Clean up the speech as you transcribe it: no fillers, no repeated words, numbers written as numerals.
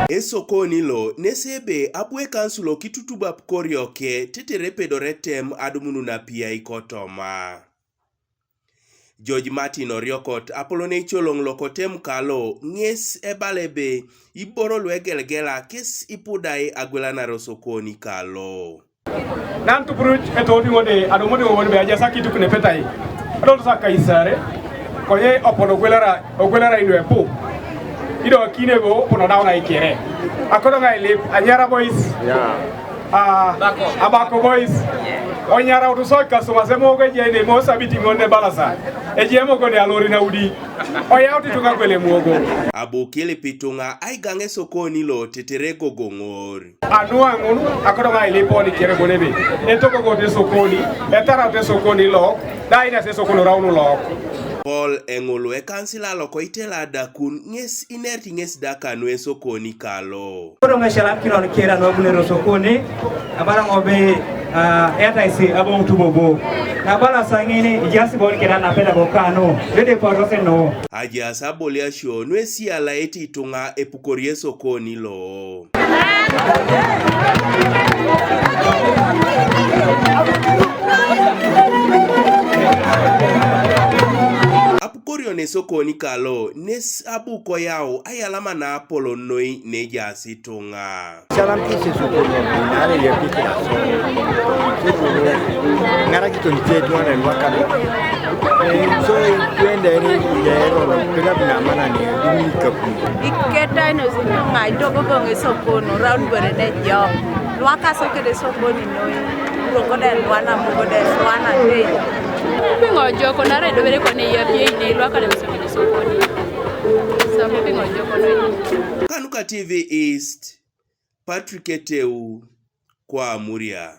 Esokoni lo nesebe abwe kansulo kitutuba Apuko tetere pedore Etem adumunu na pia ikotoma. George Martin Oriokot apolone cholong lokotem kalo nges ebalebe iboro lwegelgela kes ipudai agwela na rosokoni kalo. Nantu bruj etodi ngode adomode wonbe aja sakitu kune petai. Adol saka isare koye opono gwelera inwe po. Ido kinebo pono dauna ikere. Akodo ngai lip Anyara boys. Abako boys. Onyara utusoka sumasemo geje ne mo sabiti ngonde balasa. Ejemo gode alori na udi. Oya utitunga kwele muogo. Abukele pitunga aigange sokoni lo tetere gogongori. Anua ngunu akodo ngai lip oni kere bonebe. Etoko gode sokoni, etara te sokoni lo, daina se sokoni raunu lo. Paul engolo e kansila loko itela dakun nges inerti nges dakanu e sokoni kalo. Kodo ngeshalam kino kera no bulero sokoni abara ngobe Enyaritai abong tubobo abala sangini ijasi boni kera na peda bokano dede porose no aja sabolia show no esiala eti tunga Apuko sokoni lo. Apuko ne sokoni kalo nes Apuko yao ayalama na Apolo noi neja situnga. Salam kisi sokoni nare ya pikira ngara kitu nitetu wana mwaka so twende ni yero pega bina mana ni dumika ku iketa no situnga idogo bonge sokono round were ne jo lwaka sokede sokoni noi rogo de lwana mugo de lwana de pingo joko na redo bere ko ne yapi ne lwaka de sokede sokoni sabe pingo joko no Kanuka TV East Patrick Eteu kwa Muria.